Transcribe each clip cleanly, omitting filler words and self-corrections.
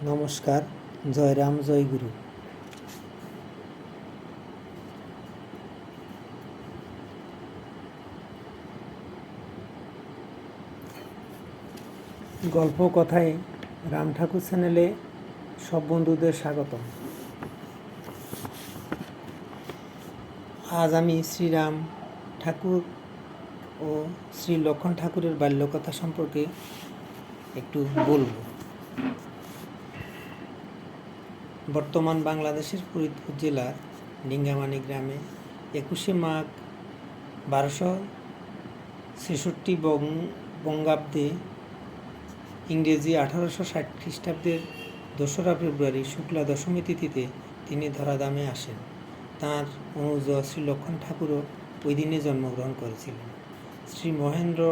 নমস্কার, জয়রাম জয়গুরু। গল্প কথায় রাম ঠাকুর চ্যানেলে সব বন্ধুদের স্বাগতম। আজ আমি শ্রীরাম ঠাকুর ও শ্রী লক্ষণ ঠাকুরের বাল্যকথা সম্পর্কে একটু বলবো। বর্তমান বাংলাদেশের ফরিদপুর জেলার ডিঙ্গামানি গ্রামে 21শে মাঘ 1263 বঙ্গাব্দে ইংরেজি 1860 খ্রিস্টাব্দের 2রা ফেব্রুয়ারি শুক্লা দশমী তিথিতে তিনি ধরাধামে আসেন। তাঁর অনুজ শ্রী লক্ষণ ঠাকুরও ওই দিনে জন্মগ্রহণ করেছিলেন। শ্রী মহেন্দ্র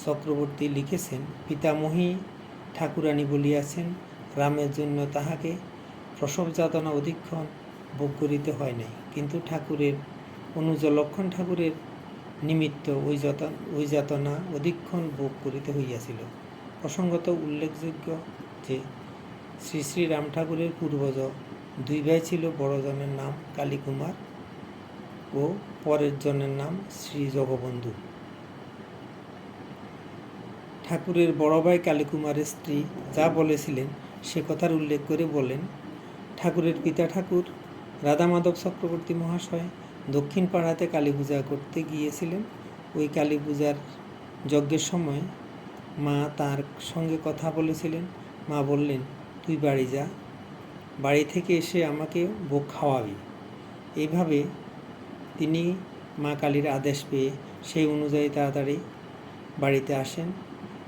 চক্রবর্তী লিখেছেন, পিতামহী ঠাকুরানী বলিয়াছেন, রামের জন্য তাহাকে প্রসব যাতনা অধিক্ষণ ভোগ করিতে হয় নাই, কিন্তু ঠাকুরের অনুজ লক্ষণ ঠাকুরের নিমিত্ত ওই যাতনা অধিক্ষণ ভোগ করিতে হইয়াছিল। প্রসঙ্গত উল্লেখযোগ্য যে শ্রী শ্রী রাম ঠাকুরের পূর্বজ 2 ভাই ছিল। বড় জনের নাম কালীকুমার ও পরের জনের নাম শ্রী জগবন্ধু। ঠাকুরের বড় ভাই কালীকুমারের স্ত্রী যা বলেছিলেন সে কথার উল্লেখ করে বলেন, ঠাকুরের পিতা ঠাকুর রাধামাধব চক্রবর্তী মহাশয় দক্ষিণ পাড়াতে কালী পূজা করতে গিয়েছিলেন। ওই কালী পূজার যজ্ঞের সময় মা তার সঙ্গে কথা বলেছিলেন। মা বললেন, তুই বাড়ি যা, বাড়ি থেকে এসে আমাকে ভোগ খাওয়াবি। এইভাবে তিনি মা কালীর আদেশ পেয়ে সেই অনুযায়ী তাড়াতাড়ি বাড়িতে আসেন।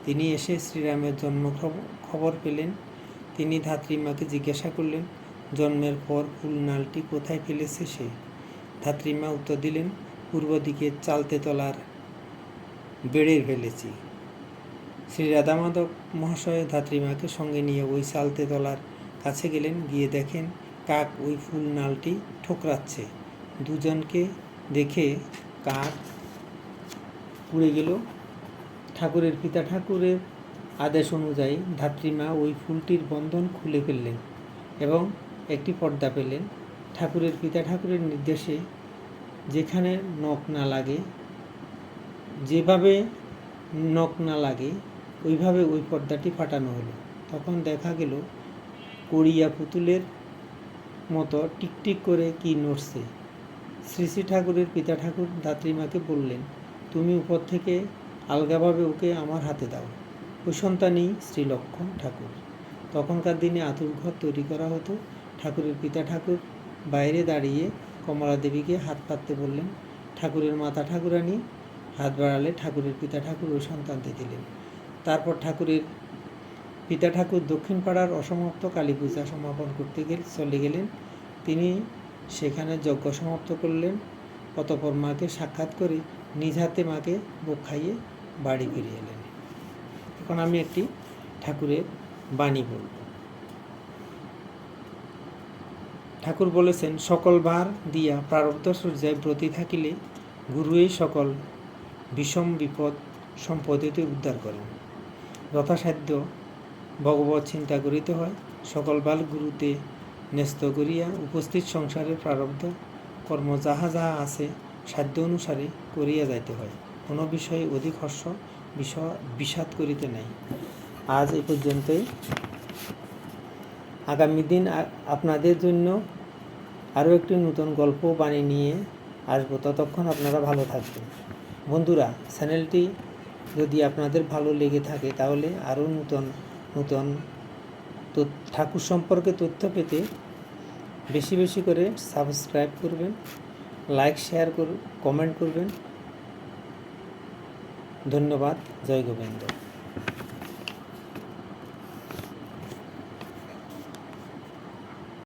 তিনি এসে শ্রীরামের জন্ম খবর পেলেন। তিনি ধাত্রীমাকে জিজ্ঞাসা করলেন, জন্মের পর ফুল নালটি কোথায় ফেলেছে সে? ধাত্রীমা উত্তর দিলেন, পূর্ব দিকে চালতে তলার বেড়ে ফেলেছি। শ্রী রাধামাধব মহাশয় ধাত্রীমাকে সঙ্গে নিয়ে ওই চালতে তলার কাছে গেলেন। গিয়ে দেখেন কাক ওই ফুল নালটি ঠোকরাচ্ছে। দুজনকে দেখে কাক উড়ে গেল। ঠাকুরের পিতা ঠাকুরের আদেশ অনুযায়ী ধাত্রীমা ওই ফুলটির বন্ধন খুলে ফেললেন এবং একটি পর্দা পেলেন। ঠাকুরের পিতা ঠাকুরের নির্দেশে যেখানে নখ না লাগে, যেভাবে নখ না লাগে ওইভাবে ওই পর্দাটি ফাটানো হলো। তখন দেখা গেল কড়িয়া পুতুলের মতো টিকটিক করে কি নড়ছে। শ্রী শ্রী ঠাকুরের পিতা ঠাকুর ধাত্রীমাকে বললেন, তুমি উপর থেকে আলগাভাবে ওকে আমার হাতে দাও। ওই সন্তানই শ্রী লক্ষণ ঠাকুর। তখনকার দিনে আতুর ঘর তৈরি করা হতো। ঠাকুরের পিতা ঠাকুর বাইরে দাঁড়িয়ে কমলা দেবীকে হাত পাততে বললেন। ঠাকুরের মাতা ঠাকুরানী হাত বাড়ালে ঠাকুরের পিতা ঠাকুর ওই সন্তানকে দিলেন। তারপর ঠাকুরের পিতা ঠাকুর দক্ষিণ পাড়ার অসমাপ্ত কালী পূজা সমাপন করতে চলে গেলেন। তিনি সেখানে যজ্ঞ সমাপ্ত করলেন। অতঃপর মাকে সাক্ষাৎ করে নিজ হাতে মাকে ভোগ খাইয়ে বাড়ি ফিরে এলেন। এখন আমি একটি ঠাকুরের বাণী বলব। ঠাকুর বলেছেন, সকল ভার দিয়া প্রারব্ধ সূর্যায় ব্রতী থাকিলে গুরুই সকল বিষম বিপদ সম্পদতে উদ্ধার করেন। যথাসাধ্য ভগবত চিন্তা করিতে হয়। সকল বাল গুরুতে ন্যস্ত করিয়া উপস্থিত সংসারের প্রারব্ধ কর্ম যাহা যাহা আছে সাধ্য অনুসারে করিয়া যাইতে হয়। কোনো বিষয়ে অধিক হর্ষ বিষাদ করিতে নাই। আজ এই পর্যন্তই। আগামী দিন আপনাদের জন্য আরও একটি নতুন গল্প বাণী নিয়ে আসবো। ততক্ষণ আপনারা ভালো থাকবেন। বন্ধুরা, চ্যানেলটি যদি আপনাদের ভালো লেগে থাকে তাহলে আরও নতুন নতুন ঠাকুর সম্পর্কে তথ্য পেতে বেশি বেশি করে সাবস্ক্রাইব করবেন, লাইক শেয়ার কমেন্ট করবেন। ধন্যবাদ। জয় গোবিন্দ।